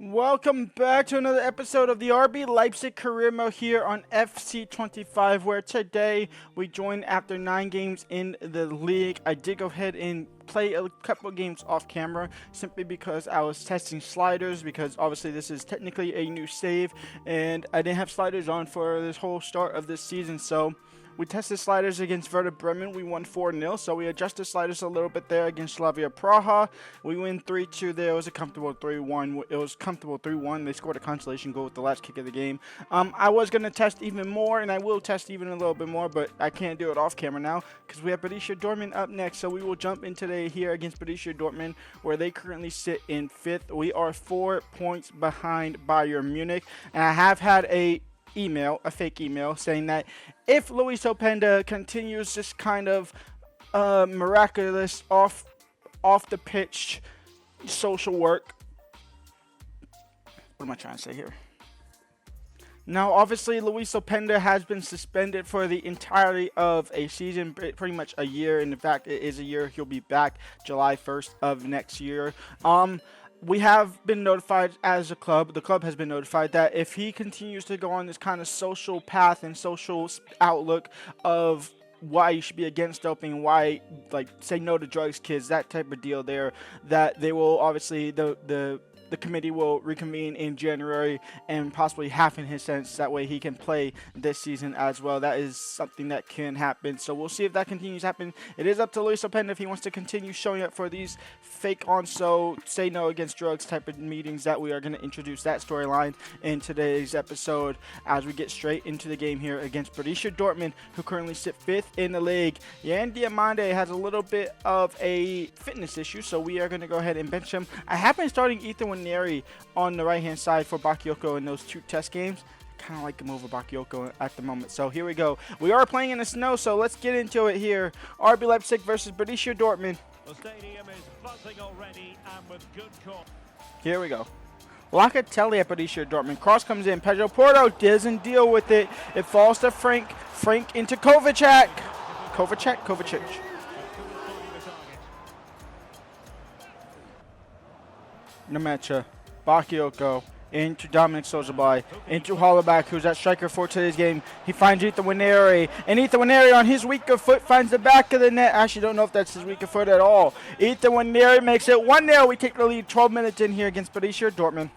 Welcome back to another episode of the RB Leipzig Career Mode here on FC25, where today we joined after 9 games in the league. I did go ahead and play a couple of games off camera simply because I was testing sliders, because obviously this is technically a new save and I didn't have sliders on for this whole start of this season. So we tested sliders against Werder Bremen. We won 4-0, so we adjusted sliders a little bit there against Slavia Praha. We win 3-2 there. It was a comfortable 3-1. It was comfortable 3-1. They scored a consolation goal with the last kick of the game. I was going to test even more, and I will test even a little bit more, but I can't do it off camera now because we have Borussia Dortmund up next. So we will jump in today here against Borussia Dortmund, where they currently sit in 5th. We are 4 points behind Bayern Munich, and I have had a fake email saying that if Luis Openda continues this kind of miraculous off the pitch social work, what am I trying to say here? Now, obviously, Luis Openda has been suspended for the entirety of a season, pretty much a year. And in fact, it is a year. He'll be back July 1st of next year. We have been notified as a club, the club has been notified that if he continues to go on this kind of social path and social outlook of why you should be against doping, why, like, say no to drugs, kids, that type of deal there, that they will obviously, the committee will reconvene in January and possibly halven his sentence. That way he can play this season as well. That is something that can happen. So we'll see if that continues to happen. It is up to Luis Openda if he wants to continue showing up for these fake say no against drugs type of meetings, that we are going to introduce that storyline in today's episode as we get straight into the game here against Borussia Dortmund, who currently sit 5th in the league. Yan Diamande has a little bit of a fitness issue, so we are going to go ahead and bench him. I have been starting Ethan on the right-hand side for Bakayoko in those 2 test games. I kind of like him over Bakayoko at the moment. So here we go. We are playing in the snow, so let's get into it here. RB Leipzig versus Borussia Dortmund. The stadium is buzzing already, and with good call. Here we go. Locatelli at Borussia Dortmund. Cross comes in. Pedro Porto doesn't deal with it. It falls to Frank. Frank into Kovacic. Kovacic. Nemecha, Bakayoko, into Dominic Szoboszlai, into Hollaback, who's at striker for today's game. He finds Ethan Nwaneri, and Ethan Nwaneri on his weaker foot finds the back of the net. I actually don't know if that's his weaker foot at all. Ethan Nwaneri makes it 1-0. We take the lead 12 minutes in here against Borussia Dortmund.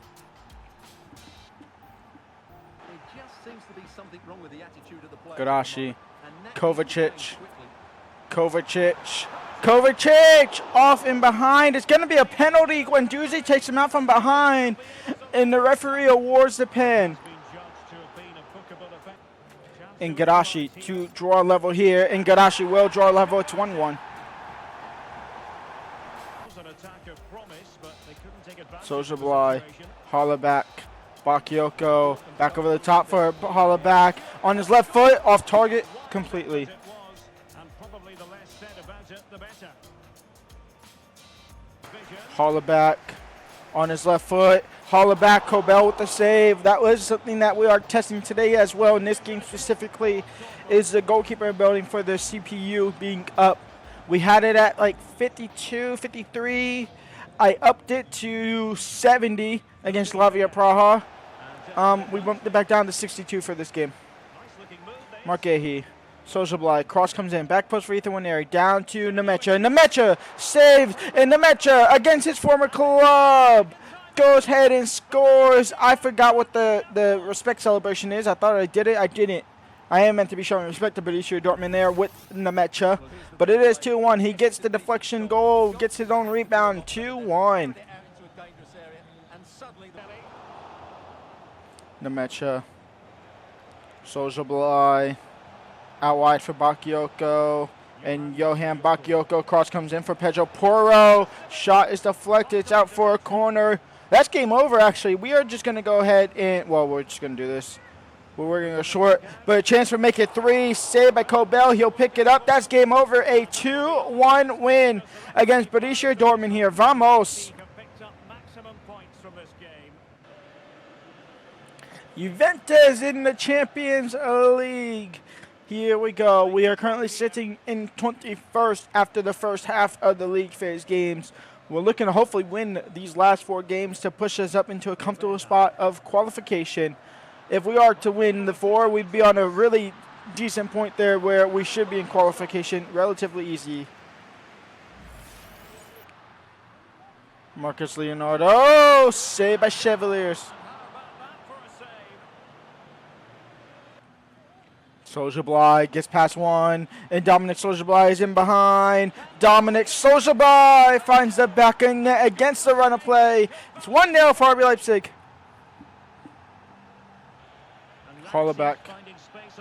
There just seems to be something wrong with the attitude of the player. Garashi, Kovacic off and behind. It's going to be a penalty. Guendouzi takes him out from behind, and the referee awards the pen. And Garashi to draw level here, and Garashi will draw level. It's 1-1. Szoboszlai, Hollaback, Bakayoko, back over the top for Hollaback. On his left foot, off target completely. Hollaback on his left foot. Hollaback, Kobel with the save. That was something that we are testing today as well in this game specifically, is the goalkeeper ability for the CPU being up. We had it at like 52, 53. I upped it to 70 against Slavia Praha. We bumped it back down to 62 for this game. Marquehi. Szoboszlai, cross comes in, back post for Ethan Nwaneri, down to Nemecha. Nemecha saves, and Nemecha against his former club goes ahead and scores. I forgot what the respect celebration is. I thought I did it. I didn't. I am meant to be showing respect to Borussia Dortmund there with Nemecha, but it is 2-1. He gets the deflection goal, gets his own rebound, 2-1. Nemecha, Szoboszlai. Out wide for Bakayoko, and Johan Bakayoko. Cross comes in for Pedro Porro. Shot is deflected. It's out for a corner. That's game over, actually. We are just going to go ahead and, well, we're just going to do this. We're going to go short, but a chance for make it 3. Saved by Kobel. He'll pick it up. That's game over. A 2-1 win against Borussia Dortmund here. Vamos. Juventus in the Champions League. Here we go. We are currently sitting in 21st after the first half of the league phase games. We're looking to hopefully win these last 4 games to push us up into a comfortable spot of qualification. If we are to win the 4, we'd be on a really decent point there where we should be in qualification relatively easy. Marcus Leonardo, saved by Chevaliers. Soulja gets past one, and Dominic Soulja is in behind. Dominic Soulja finds the back of net against the run of play. It's 1-0 for RB Leipzig. Hollaback.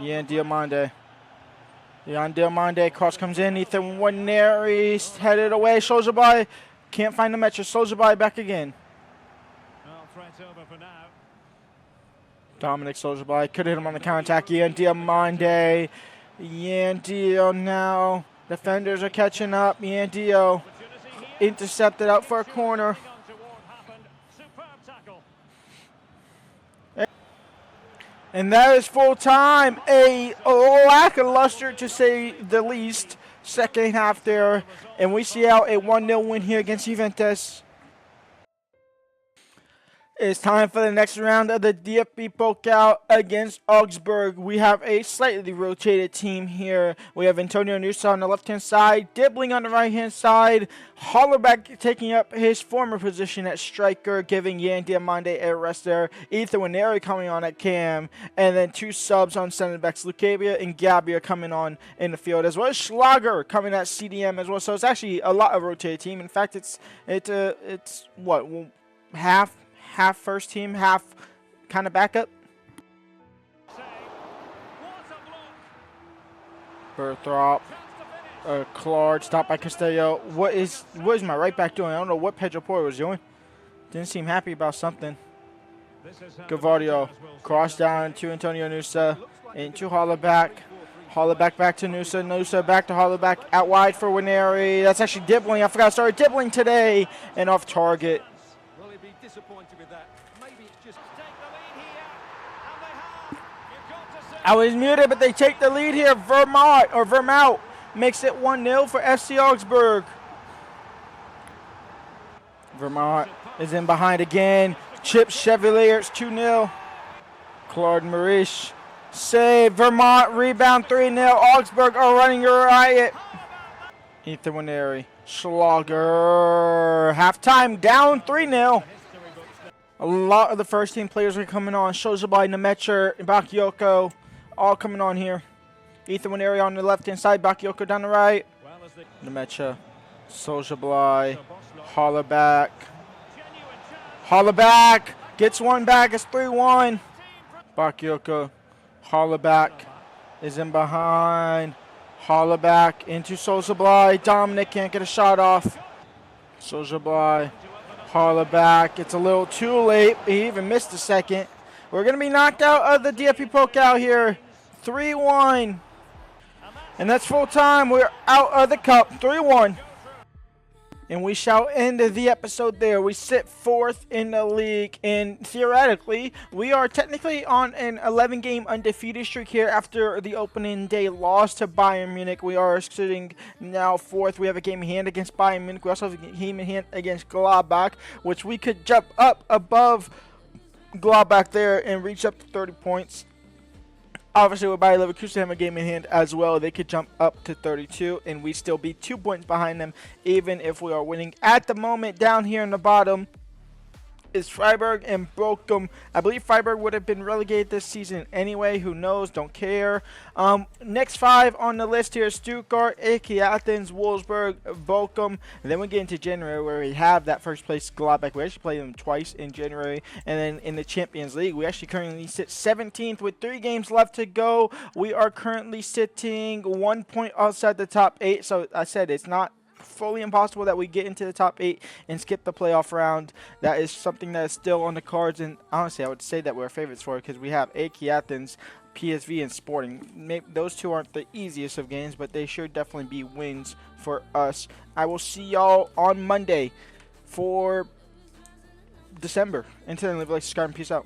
Yan Diamande. Yan Diamande, cross comes in. Ethan Waneri's headed away. Soulja can't find the match. Soulja back again. Dominic Soulja could hit him on the counterattack. Yan Diamande. Yan Dio now. Defenders are catching up. Yan Dio intercepted out for a corner. And that is full time. A lackluster, to say the least, second half there. And we see out a 1-0 win here against Juventus. It's time for the next round of the DFB Pokal against Augsburg. We have a slightly rotated team here. We have Antonio Nusa on the left-hand side, Dibbling on the right-hand side, Hollerback taking up his former position at striker, giving Yan Diamande a rest there, Ethan Waneri coming on at cam, and then 2 subs on center backs, Lucabia and Gabia coming on in the field, as well as Schlager coming at CDM as well. So it's actually a lot of rotated team. In fact, it's what, half first team, half kind of backup. Berthrop, Claude, stopped by Castello. What is my right back doing? I don't know what Pedro Porro was doing. Didn't seem happy about something. Gavardio, cross down to Antonio Nusa, into Hollerback. Hollerback back to Nusa. Nusa back to Hollerback, out wide for Waneri. That's actually Dibbling. I forgot I started Dibbling today, and off target. Disappointed with that. Maybe it's just Take the lead here, and they have. You've got to say I was muted, but they take the lead here. Vermaut makes it 1-0 for FC Augsburg. Vermaut is in behind again. Chip Chevaliers 2-0. Claude Marish save. Vermont rebound 3-0. Augsburg are running a riot. Ethan Waneri. Schlager. Halftime down 3-0. A lot of the first team players are coming on. Soulja, Nemecher, Bakayoko, all coming on here. Ethan Waneri on the left-hand side, Bakayoko down the right. Nemecher, Soulja, Hollerback. Hollerback gets one back. It's 3-1. Bakayoko, Hollerback is in behind. Hollerback into Soulja. Dominic can't get a shot off. Soulja, Hollerback. It's a little too late. He even missed a second. We're going to be knocked out of the DFB Pokal here. 3-1. And that's full time. We're out of the cup. 3-1. And we shall end the episode there. We sit 4th in the league, and theoretically, we are technically on an 11-game undefeated streak here after the opening day loss to Bayern Munich. We are sitting now 4th. We have a game in hand against Bayern Munich. We also have a game in hand against Gladbach, which we could jump up above Gladbach there and reach up to 30 points. Obviously, with Bayer Leverkusen have a game in hand as well. They could jump up to 32, and we still be 2 points behind them, even if we are winning. At the moment, down here in the bottom is Freiburg and Bochum. I believe Freiburg would have been relegated this season anyway. Who knows? Don't care. Next 5 on the list here: Stuttgart, AEK Athens, Wolfsburg, Bochum. And then we get into January, where we have that first place Gladbach. We actually play them twice in January. And then in the Champions League, we actually currently sit 17th with 3 games left to go. We are currently sitting 1 point outside the top 8. So I said it's not fully impossible that we get into the top 8 and skip the playoff round. That is something that is still on the cards, and honestly I would say that we're favorites for it because we have AEK Athens, PSV, and Sporting. Maybe those 2 aren't the easiest of games, but they should definitely be wins for us. I will see y'all on Monday for December. Until then, live like, subscribe, and peace out.